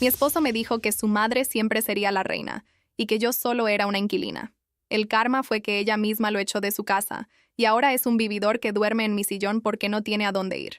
Mi esposo me dijo que su madre siempre sería la reina y que yo solo era una inquilina. El karma fue que ella misma lo echó de su casa y ahora es un vividor que duerme en mi sillón porque no tiene a dónde ir.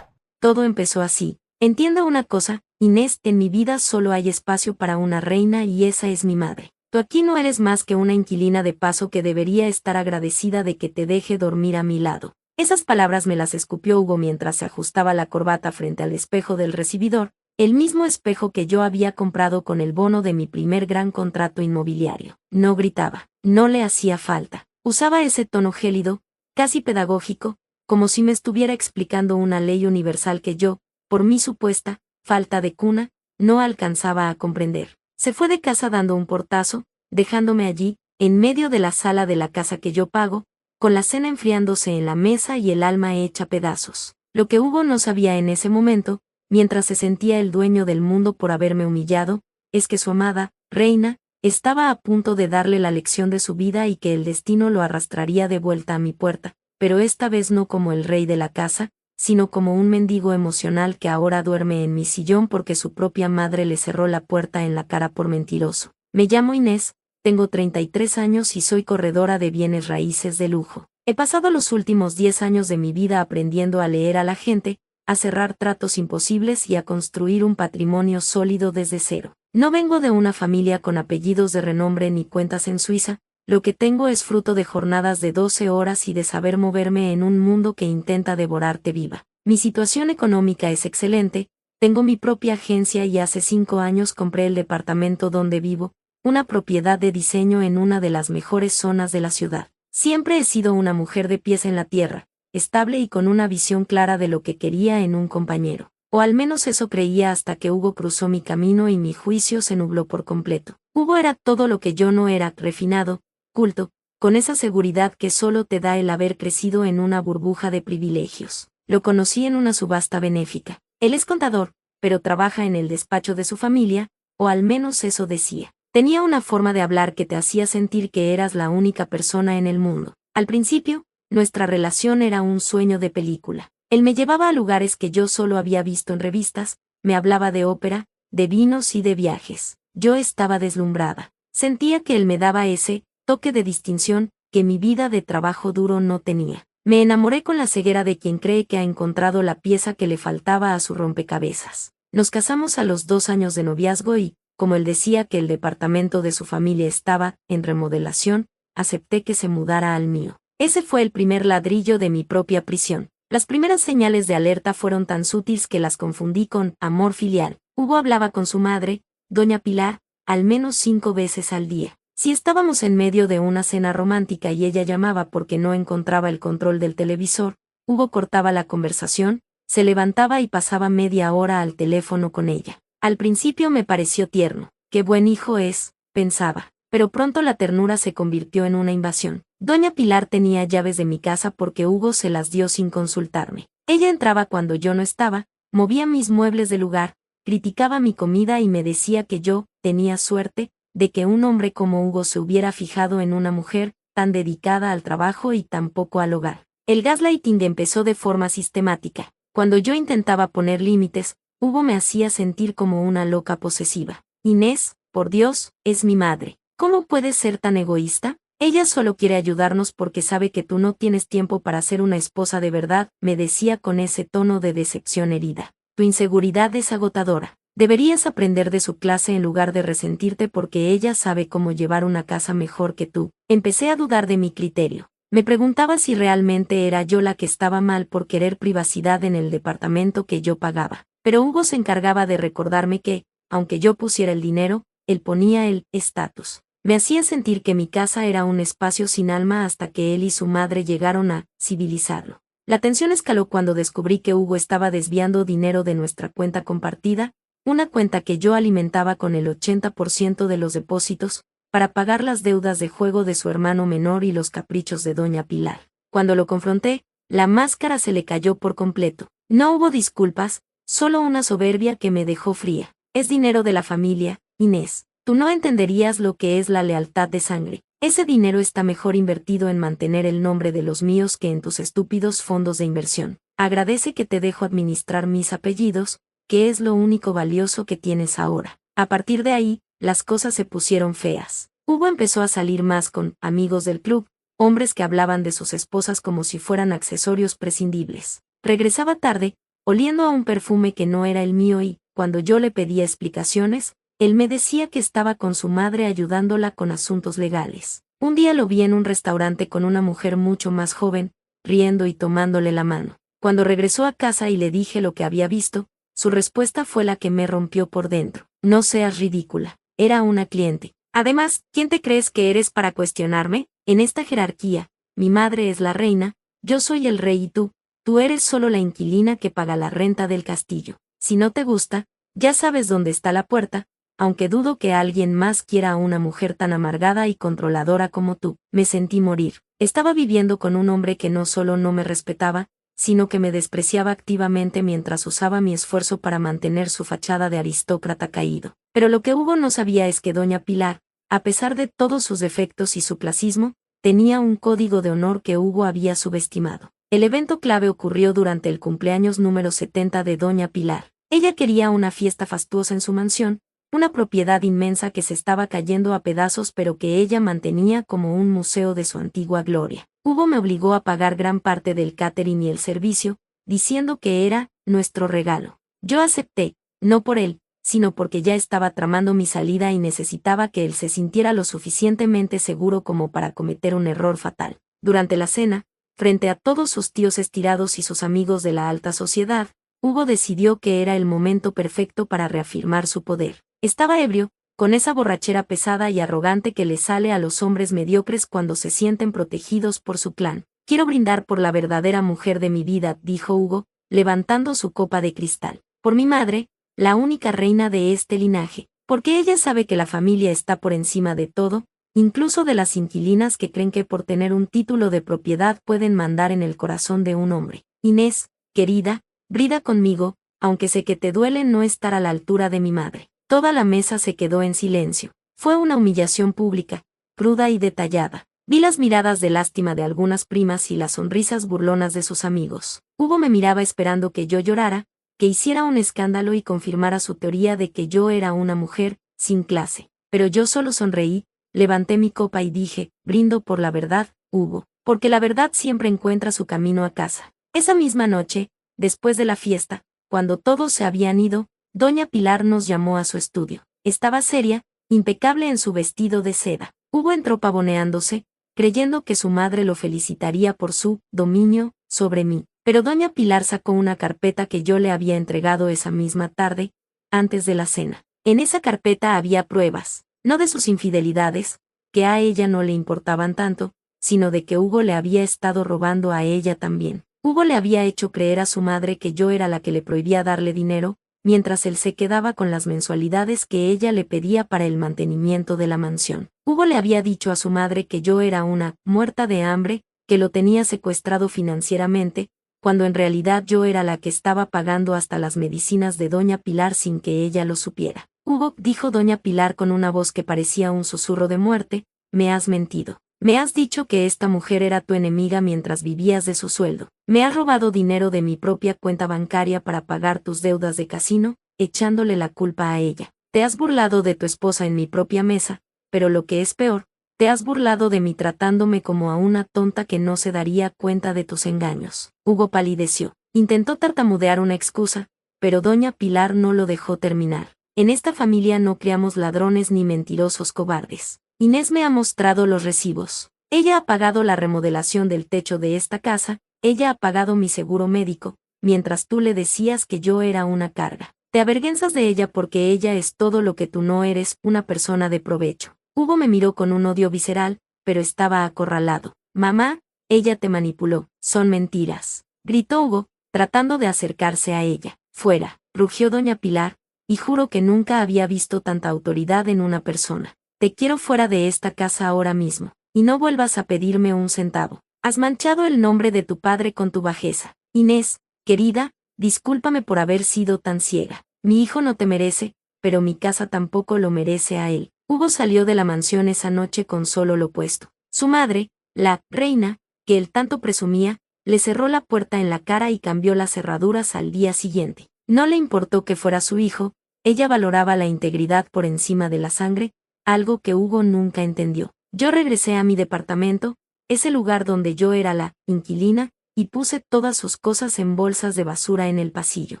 Todo empezó así. Entienda una cosa, Inés, en mi vida solo hay espacio para una reina y esa es mi madre. Tú aquí no eres más que una inquilina de paso que debería estar agradecida de que te deje dormir a mi lado. Esas palabras me las escupió Hugo mientras se ajustaba la corbata frente al espejo del recibidor, el mismo espejo que yo había comprado con el bono de mi primer gran contrato inmobiliario. No gritaba, no le hacía falta. Usaba ese tono gélido, casi pedagógico, como si me estuviera explicando una ley universal que yo, por mi supuesta falta de cuna, no alcanzaba a comprender. Se fue de casa dando un portazo, dejándome allí, en medio de la sala de la casa que yo pago, con la cena enfriándose en la mesa y el alma hecha pedazos. Lo que Hugo no sabía en ese momento, mientras se sentía el dueño del mundo por haberme humillado, es que su amada, reina, estaba a punto de darle la lección de su vida y que el destino lo arrastraría de vuelta a mi puerta, pero esta vez no como el rey de la casa, sino como un mendigo emocional que ahora duerme en mi sillón porque su propia madre le cerró la puerta en la cara por mentiroso. Me llamo Inés, tengo 33 años y soy corredora de bienes raíces de lujo. He pasado los últimos 10 años de mi vida aprendiendo a leer a la gente, a cerrar tratos imposibles y a construir un patrimonio sólido desde cero. No vengo de una familia con apellidos de renombre ni cuentas en Suiza. Lo que tengo es fruto de jornadas de 12 horas y de saber moverme en un mundo que intenta devorarte viva. Mi situación económica es excelente, tengo mi propia agencia y hace 5 años compré el departamento donde vivo, una propiedad de diseño en una de las mejores zonas de la ciudad. Siempre he sido una mujer de pies en la tierra, estable y con una visión clara de lo que quería en un compañero. O al menos eso creía hasta que Hugo cruzó mi camino y mi juicio se nubló por completo. Hugo era todo lo que yo no era, refinado, culto, con esa seguridad que solo te da el haber crecido en una burbuja de privilegios. Lo conocí en una subasta benéfica. Él es contador, pero trabaja en el despacho de su familia, o al menos eso decía. Tenía una forma de hablar que te hacía sentir que eras la única persona en el mundo. Al principio, nuestra relación era un sueño de película. Él me llevaba a lugares que yo solo había visto en revistas, me hablaba de ópera, de vinos y de viajes. Yo estaba deslumbrada. Sentía que él me daba ese toque de distinción que mi vida de trabajo duro no tenía. Me enamoré con la ceguera de quien cree que ha encontrado la pieza que le faltaba a su rompecabezas. Nos casamos a los 2 años de noviazgo y, como él decía que el departamento de su familia estaba en remodelación, acepté que se mudara al mío. Ese fue el primer ladrillo de mi propia prisión. Las primeras señales de alerta fueron tan sutiles que las confundí con amor filial. Hugo hablaba con su madre, doña Pilar, al menos 5 veces al día. Si estábamos en medio de una cena romántica y ella llamaba porque no encontraba el control del televisor, Hugo cortaba la conversación, se levantaba y pasaba media hora al teléfono con ella. Al principio me pareció tierno. Qué buen hijo es, pensaba, pero pronto la ternura se convirtió en una invasión. Doña Pilar tenía llaves de mi casa porque Hugo se las dio sin consultarme. Ella entraba cuando yo no estaba, movía mis muebles del lugar, criticaba mi comida y me decía que yo tenía suerte de que un hombre como Hugo se hubiera fijado en una mujer tan dedicada al trabajo y tan poco al hogar. El gaslighting empezó de forma sistemática. Cuando yo intentaba poner límites, Hugo me hacía sentir como una loca posesiva. Inés, por Dios, es mi madre. ¿Cómo puedes ser tan egoísta? Ella solo quiere ayudarnos porque sabe que tú no tienes tiempo para ser una esposa de verdad, me decía con ese tono de decepción herida. Tu inseguridad es agotadora. Deberías aprender de su clase en lugar de resentirte porque ella sabe cómo llevar una casa mejor que tú. Empecé a dudar de mi criterio. Me preguntaba si realmente era yo la que estaba mal por querer privacidad en el departamento que yo pagaba. Pero Hugo se encargaba de recordarme que, aunque yo pusiera el dinero, él ponía el estatus. Me hacía sentir que mi casa era un espacio sin alma hasta que él y su madre llegaron a civilizarlo. La tensión escaló cuando descubrí que Hugo estaba desviando dinero de nuestra cuenta compartida, una cuenta que yo alimentaba con el 80% de los depósitos, para pagar las deudas de juego de su hermano menor y los caprichos de doña Pilar. Cuando lo confronté, la máscara se le cayó por completo. No hubo disculpas, solo una soberbia que me dejó fría. Es dinero de la familia, Inés. Tú no entenderías lo que es la lealtad de sangre. Ese dinero está mejor invertido en mantener el nombre de los míos que en tus estúpidos fondos de inversión. Agradece que te dejo administrar mis apellidos, que es lo único valioso que tienes ahora. A partir de ahí, las cosas se pusieron feas. Hugo empezó a salir más con amigos del club, hombres que hablaban de sus esposas como si fueran accesorios prescindibles. Regresaba tarde, oliendo a un perfume que no era el mío y, cuando yo le pedía explicaciones, él me decía que estaba con su madre ayudándola con asuntos legales. Un día lo vi en un restaurante con una mujer mucho más joven, riendo y tomándole la mano. Cuando regresó a casa y le dije lo que había visto, su respuesta fue la que me rompió por dentro. No seas ridícula. Era una cliente. Además, ¿quién te crees que eres para cuestionarme? En esta jerarquía, mi madre es la reina, yo soy el rey y tú eres solo la inquilina que paga la renta del castillo. Si no te gusta, ya sabes dónde está la puerta, aunque dudo que alguien más quiera a una mujer tan amargada y controladora como tú. Me sentí morir. Estaba viviendo con un hombre que no solo no me respetaba, sino que me despreciaba activamente mientras usaba mi esfuerzo para mantener su fachada de aristócrata caído. Pero lo que Hugo no sabía es que doña Pilar, a pesar de todos sus defectos y su clasismo, tenía un código de honor que Hugo había subestimado. El evento clave ocurrió durante el cumpleaños número 70 de doña Pilar. Ella quería una fiesta fastuosa en su mansión, una propiedad inmensa que se estaba cayendo a pedazos pero que ella mantenía como un museo de su antigua gloria. Hugo me obligó a pagar gran parte del catering y el servicio, diciendo que era nuestro regalo. Yo acepté, no por él, sino porque ya estaba tramando mi salida y necesitaba que él se sintiera lo suficientemente seguro como para cometer un error fatal. Durante la cena, frente a todos sus tíos estirados y sus amigos de la alta sociedad, Hugo decidió que era el momento perfecto para reafirmar su poder. Estaba ebrio, con esa borrachera pesada y arrogante que le sale a los hombres mediocres cuando se sienten protegidos por su clan. Quiero brindar por la verdadera mujer de mi vida, dijo Hugo, levantando su copa de cristal. Por mi madre, la única reina de este linaje, porque ella sabe que la familia está por encima de todo, incluso de las inquilinas que creen que por tener un título de propiedad pueden mandar en el corazón de un hombre. Inés, querida, brida conmigo, aunque sé que te duele no estar a la altura de mi madre. Toda la mesa se quedó en silencio. Fue una humillación pública, cruda y detallada. Vi las miradas de lástima de algunas primas y las sonrisas burlonas de sus amigos. Hugo me miraba esperando que yo llorara, que hiciera un escándalo y confirmara su teoría de que yo era una mujer sin clase. Pero yo solo sonreí, levanté mi copa y dije, brindo por la verdad, Hugo, porque la verdad siempre encuentra su camino a casa. Esa misma noche, después de la fiesta, cuando todos se habían ido, doña Pilar nos llamó a su estudio. Estaba seria, impecable en su vestido de seda. Hugo entró pavoneándose, creyendo que su madre lo felicitaría por su dominio sobre mí. Pero doña Pilar sacó una carpeta que yo le había entregado esa misma tarde, antes de la cena. En esa carpeta había pruebas, no de sus infidelidades, que a ella no le importaban tanto, sino de que Hugo le había estado robando a ella también. Hugo le había hecho creer a su madre que yo era la que le prohibía darle dinero, mientras él se quedaba con las mensualidades que ella le pedía para el mantenimiento de la mansión. Hugo le había dicho a su madre que yo era una muerta de hambre, que lo tenía secuestrado financieramente, cuando en realidad yo era la que estaba pagando hasta las medicinas de doña Pilar sin que ella lo supiera. Hugo, dijo doña Pilar con una voz que parecía un susurro de muerte, me has mentido. Me has dicho que esta mujer era tu enemiga mientras vivías de su sueldo. Me has robado dinero de mi propia cuenta bancaria para pagar tus deudas de casino, echándole la culpa a ella. Te has burlado de tu esposa en mi propia mesa, pero lo que es peor, te has burlado de mí tratándome como a una tonta que no se daría cuenta de tus engaños. Hugo palideció. Intentó tartamudear una excusa, pero doña Pilar no lo dejó terminar. En esta familia no criamos ladrones ni mentirosos cobardes. Inés me ha mostrado los recibos. Ella ha pagado la remodelación del techo de esta casa, ella ha pagado mi seguro médico, mientras tú le decías que yo era una carga. Te avergüenzas de ella porque ella es todo lo que tú no eres, una persona de provecho. Hugo me miró con un odio visceral, pero estaba acorralado. Mamá, ella te manipuló. Son mentiras. Gritó Hugo, tratando de acercarse a ella. Fuera, rugió doña Pilar, y juro que nunca había visto tanta autoridad en una persona. Te quiero fuera de esta casa ahora mismo, y no vuelvas a pedirme un centavo. Has manchado el nombre de tu padre con tu bajeza. Inés, querida, discúlpame por haber sido tan ciega. Mi hijo no te merece, pero mi casa tampoco lo merece a él. Hugo salió de la mansión esa noche con solo lo opuesto. Su madre, la reina, que él tanto presumía, le cerró la puerta en la cara y cambió las cerraduras al día siguiente. No le importó que fuera su hijo, ella valoraba la integridad por encima de la sangre, algo que Hugo nunca entendió. Yo regresé a mi departamento, ese lugar donde yo era la inquilina, y puse todas sus cosas en bolsas de basura en el pasillo.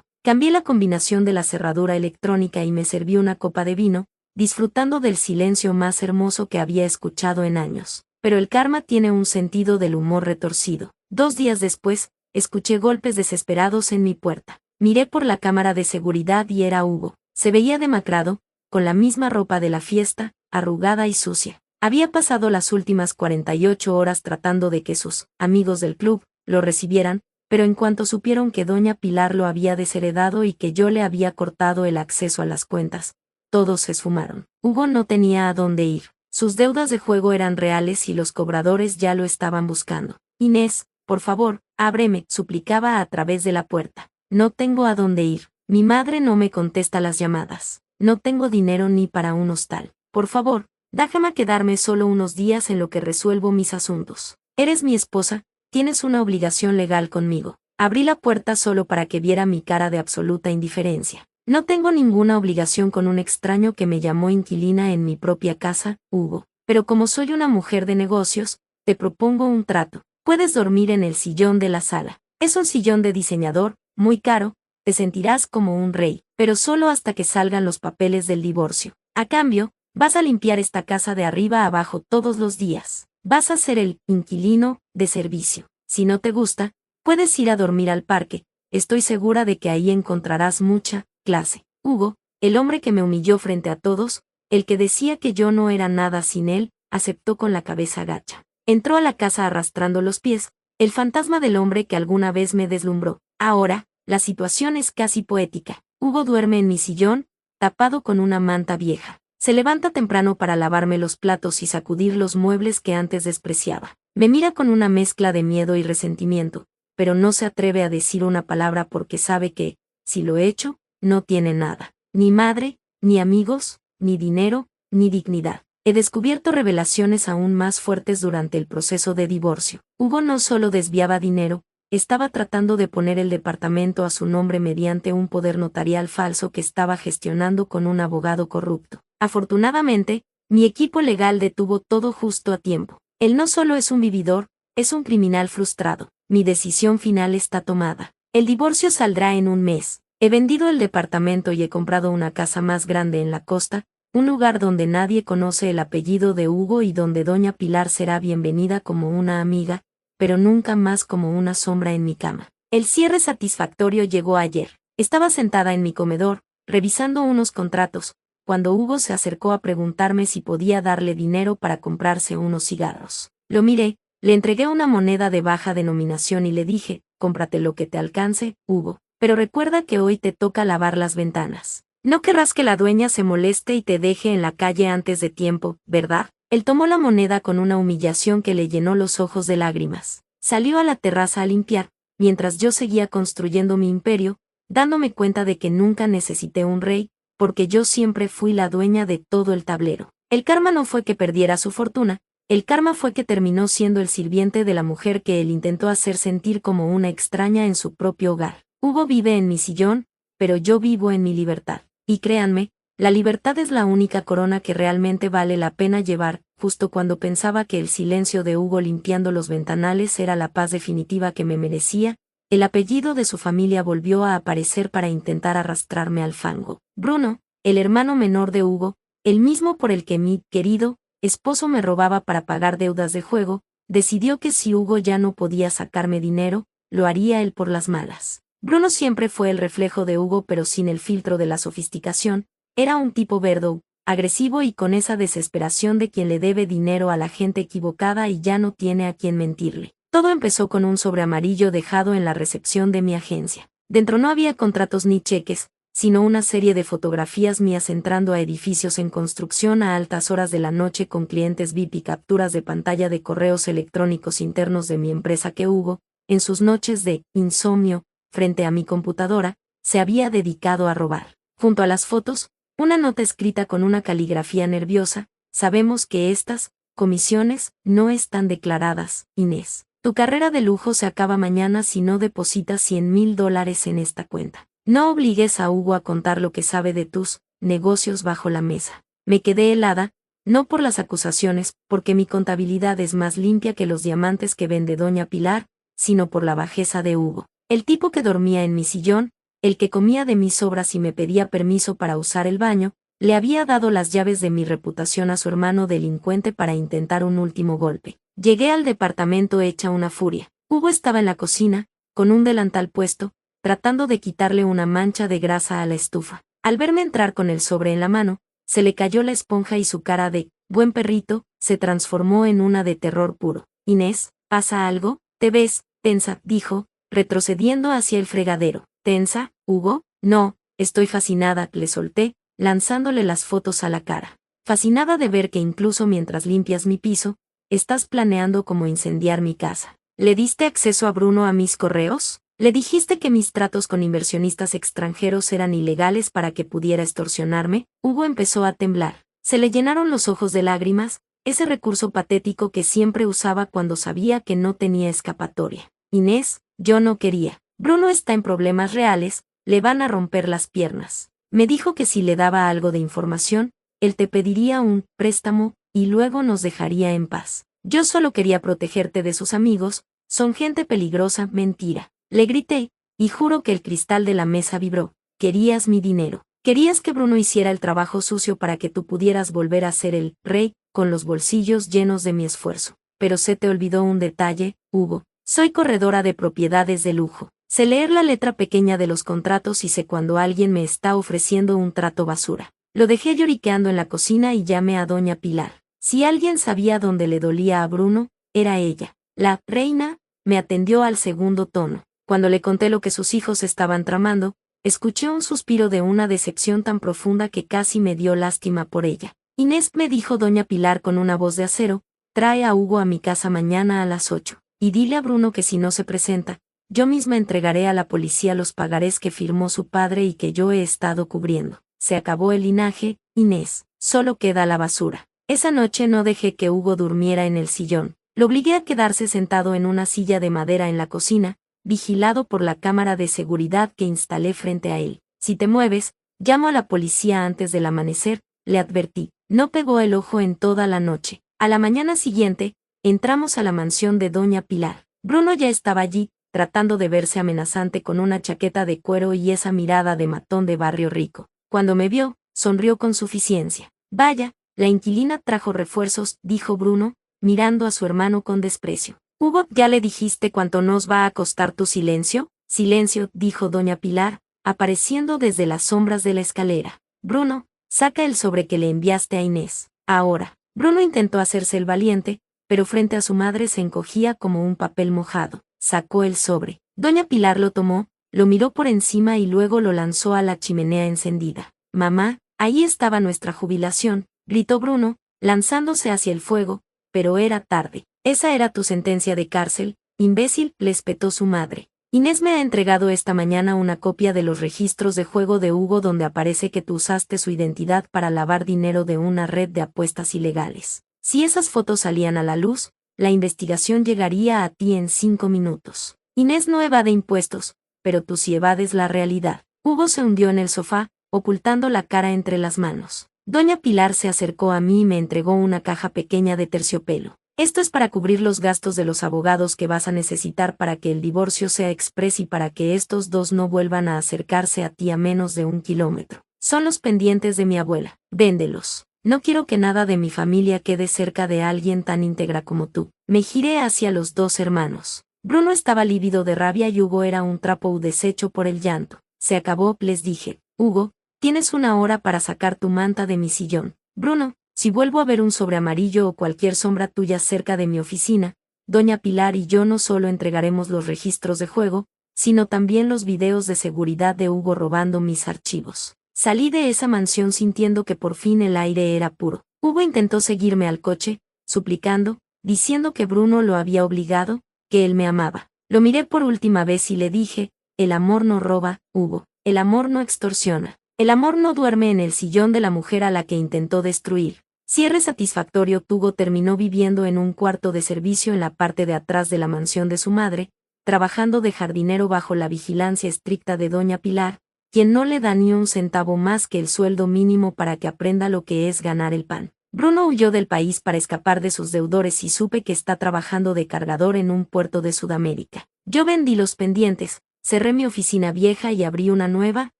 Cambié la combinación de la cerradura electrónica y me serví una copa de vino, disfrutando del silencio más hermoso que había escuchado en años. Pero el karma tiene un sentido del humor retorcido. 2 días después, escuché golpes desesperados en mi puerta. Miré por la cámara de seguridad y era Hugo. Se veía demacrado, con la misma ropa de la fiesta, arrugada y sucia. Había pasado las últimas 48 horas tratando de que sus amigos del club lo recibieran, pero en cuanto supieron que doña Pilar lo había desheredado y que yo le había cortado el acceso a las cuentas, todos se esfumaron. Hugo no tenía a dónde ir. Sus deudas de juego eran reales y los cobradores ya lo estaban buscando. Inés, por favor, ábreme, suplicaba a través de la puerta. No tengo a dónde ir. Mi madre no me contesta las llamadas. No tengo dinero ni para un hostal. Por favor, déjame quedarme solo unos días en lo que resuelvo mis asuntos. Eres mi esposa, tienes una obligación legal conmigo. Abrí la puerta solo para que viera mi cara de absoluta indiferencia. No tengo ninguna obligación con un extraño que me llamó inquilina en mi propia casa, Hugo. Pero como soy una mujer de negocios, te propongo un trato. Puedes dormir en el sillón de la sala. Es un sillón de diseñador, muy caro, te sentirás como un rey, pero solo hasta que salgan los papeles del divorcio. A cambio, vas a limpiar esta casa de arriba a abajo todos los días. Vas a ser el inquilino de servicio. Si no te gusta, puedes ir a dormir al parque. Estoy segura de que ahí encontrarás mucha clase. Hugo, el hombre que me humilló frente a todos, el que decía que yo no era nada sin él, aceptó con la cabeza gacha. Entró a la casa arrastrando los pies, el fantasma del hombre que alguna vez me deslumbró. Ahora, la situación es casi poética. Hugo duerme en mi sillón, tapado con una manta vieja. Se levanta temprano para lavarme los platos y sacudir los muebles que antes despreciaba. Me mira con una mezcla de miedo y resentimiento, pero no se atreve a decir una palabra porque sabe que, si lo he hecho, no tiene nada. Ni madre, ni amigos, ni dinero, ni dignidad. He descubierto revelaciones aún más fuertes durante el proceso de divorcio. Hugo no solo desviaba dinero, estaba tratando de poner el departamento a su nombre mediante un poder notarial falso que estaba gestionando con un abogado corrupto. Afortunadamente, mi equipo legal detuvo todo justo a tiempo. Él no solo es un vividor, es un criminal frustrado. Mi decisión final está tomada. El divorcio saldrá en un mes. He vendido el departamento y he comprado una casa más grande en la costa, un lugar donde nadie conoce el apellido de Hugo y donde doña Pilar será bienvenida como una amiga, pero nunca más como una sombra en mi cama. El cierre satisfactorio llegó ayer. Estaba sentada en mi comedor, revisando unos contratos, cuando Hugo se acercó a preguntarme si podía darle dinero para comprarse unos cigarros. Lo miré, le entregué una moneda de baja denominación y le dije, cómprate lo que te alcance, Hugo, pero recuerda que hoy te toca lavar las ventanas. No querrás que la dueña se moleste y te deje en la calle antes de tiempo, ¿verdad? Él tomó la moneda con una humillación que le llenó los ojos de lágrimas. Salió a la terraza a limpiar, mientras yo seguía construyendo mi imperio, dándome cuenta de que nunca necesité un rey, porque yo siempre fui la dueña de todo el tablero. El karma no fue que perdiera su fortuna, el karma fue que terminó siendo el sirviente de la mujer que él intentó hacer sentir como una extraña en su propio hogar. Hugo vive en mi sillón, pero yo vivo en mi libertad. Y créanme, la libertad es la única corona que realmente vale la pena llevar. Justo cuando pensaba que el silencio de Hugo limpiando los ventanales era la paz definitiva que me merecía, el apellido de su familia volvió a aparecer para intentar arrastrarme al fango. Bruno, el hermano menor de Hugo, el mismo por el que mi querido esposo me robaba para pagar deudas de juego, decidió que si Hugo ya no podía sacarme dinero, lo haría él por las malas. Bruno siempre fue el reflejo de Hugo pero sin el filtro de la sofisticación, era un tipo verdo, agresivo y con esa desesperación de quien le debe dinero a la gente equivocada y ya no tiene a quien mentirle. Todo empezó con un sobre amarillo dejado en la recepción de mi agencia. Dentro no había contratos ni cheques, sino una serie de fotografías mías entrando a edificios en construcción a altas horas de la noche con clientes VIP y capturas de pantalla de correos electrónicos internos de mi empresa que Hugo, en sus noches de insomnio, frente a mi computadora, se había dedicado a robar. Junto a las fotos, una nota escrita con una caligrafía nerviosa, sabemos que estas comisiones no están declaradas, Inés. Tu carrera de lujo se acaba mañana si no depositas $100,000 en esta cuenta. No obligues a Hugo a contar lo que sabe de tus negocios bajo la mesa. Me quedé helada, no por las acusaciones, porque mi contabilidad es más limpia que los diamantes que vende doña Pilar, sino por la bajeza de Hugo. El tipo que dormía en mi sillón, el que comía de mis sobras y me pedía permiso para usar el baño, le había dado las llaves de mi reputación a su hermano delincuente para intentar un último golpe. Llegué al departamento hecha una furia. Hugo estaba en la cocina, con un delantal puesto, tratando de quitarle una mancha de grasa a la estufa. Al verme entrar con el sobre en la mano, se le cayó la esponja y su cara de buen perrito se transformó en una de terror puro. Inés, ¿pasa algo? ¿Te ves tensa?, dijo, retrocediendo hacia el fregadero. ¿Tensa, Hugo? No, estoy fascinada, le solté, lanzándole las fotos a la cara. Fascinada de ver que incluso mientras limpias mi piso, estás planeando cómo incendiar mi casa. ¿Le diste acceso a Bruno a mis correos? ¿Le dijiste que mis tratos con inversionistas extranjeros eran ilegales para que pudiera extorsionarme? Hugo empezó a temblar. Se le llenaron los ojos de lágrimas, ese recurso patético que siempre usaba cuando sabía que no tenía escapatoria. Inés, yo no quería. Bruno está en problemas reales, le van a romper las piernas. Me dijo que si le daba algo de información, él te pediría un préstamo y luego nos dejaría en paz. Yo solo quería protegerte de sus amigos, son gente peligrosa, mentira. Le grité, y juro que el cristal de la mesa vibró. Querías mi dinero. Querías que Bruno hiciera el trabajo sucio para que tú pudieras volver a ser el rey, con los bolsillos llenos de mi esfuerzo. Pero se te olvidó un detalle, Hugo. Soy corredora de propiedades de lujo. Sé leer la letra pequeña de los contratos y sé cuando alguien me está ofreciendo un trato basura. Lo dejé lloriqueando en la cocina y llamé a doña Pilar. Si alguien sabía dónde le dolía a Bruno, era ella. La reina me atendió al segundo tono. Cuando le conté lo que sus hijos estaban tramando, escuché un suspiro de una decepción tan profunda que casi me dio lástima por ella. Inés, me dijo doña Pilar con una voz de acero, trae a Hugo a mi casa mañana a las 8, y dile a Bruno que si no se presenta, yo misma entregaré a la policía los pagarés que firmó su padre y que yo he estado cubriendo. Se acabó el linaje, Inés, solo queda la basura. Esa noche no dejé que Hugo durmiera en el sillón, lo obligué a quedarse sentado en una silla de madera en la cocina, vigilado por la cámara de seguridad que instalé frente a él. Si te mueves, llamo a la policía antes del amanecer, le advertí. No pegó el ojo en toda la noche. A la mañana siguiente, entramos a la mansión de doña Pilar. Bruno ya estaba allí, tratando de verse amenazante con una chaqueta de cuero y esa mirada de matón de barrio rico. Cuando me vio, sonrió con suficiencia. Vaya, la inquilina trajo refuerzos, dijo Bruno, mirando a su hermano con desprecio. Hugo, ¿ya le dijiste cuánto nos va a costar tu silencio? Silencio, dijo doña Pilar, apareciendo desde las sombras de la escalera. Bruno, saca el sobre que le enviaste a Inés. Ahora. Bruno intentó hacerse el valiente, pero frente a su madre se encogía como un papel mojado. Sacó el sobre. Doña Pilar lo tomó, lo miró por encima y luego lo lanzó a la chimenea encendida. Mamá, ahí estaba nuestra jubilación, gritó Bruno, lanzándose hacia el fuego, pero era tarde. Esa era tu sentencia de cárcel, imbécil, le espetó su madre. Inés me ha entregado esta mañana una copia de los registros de juego de Hugo donde aparece que tú usaste su identidad para lavar dinero de una red de apuestas ilegales. Si esas fotos salían a la luz, la investigación llegaría a ti en 5 minutos. Inés no evade impuestos, pero tú sí evades la realidad. Hugo se hundió en el sofá, ocultando la cara entre las manos. Doña Pilar se acercó a mí y me entregó una caja pequeña de terciopelo. Esto es para cubrir los gastos de los abogados que vas a necesitar para que el divorcio sea exprés y para que estos dos no vuelvan a acercarse a ti a menos de 1 kilómetro. Son los pendientes de mi abuela. Véndelos. No quiero que nada de mi familia quede cerca de alguien tan íntegra como tú. Me giré hacia los dos hermanos. Bruno estaba lívido de rabia y Hugo era un trapo deshecho por el llanto. Se acabó, les dije. Hugo, tienes 1 hora para sacar tu manta de mi sillón. Bruno, si vuelvo a ver un sobre amarillo o cualquier sombra tuya cerca de mi oficina, doña Pilar y yo no solo entregaremos los registros de juego, sino también los videos de seguridad de Hugo robando mis archivos. Salí de esa mansión sintiendo que por fin el aire era puro. Hugo intentó seguirme al coche, suplicando, diciendo que Bruno lo había obligado, que él me amaba. Lo miré por última vez y le dije, el amor no roba, Hugo, el amor no extorsiona. El amor no duerme en el sillón de la mujer a la que intentó destruir. Cierre satisfactorio. Hugo terminó viviendo en un cuarto de servicio en la parte de atrás de la mansión de su madre, trabajando de jardinero bajo la vigilancia estricta de doña Pilar, quien no le da ni un centavo más que el sueldo mínimo para que aprenda lo que es ganar el pan. Bruno huyó del país para escapar de sus deudores y supe que está trabajando de cargador en un puerto de Sudamérica. Yo vendí los pendientes, cerré mi oficina vieja y abrí una nueva,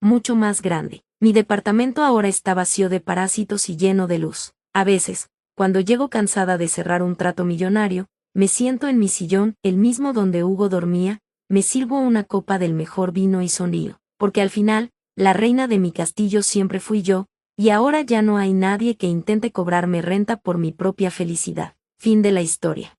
mucho más grande. Mi departamento ahora está vacío de parásitos y lleno de luz. A veces, cuando llego cansada de cerrar un trato millonario, me siento en mi sillón, el mismo donde Hugo dormía, me sirvo una copa del mejor vino y sonrío, porque al final, la reina de mi castillo siempre fui yo, y ahora ya no hay nadie que intente cobrarme renta por mi propia felicidad. Fin de la historia.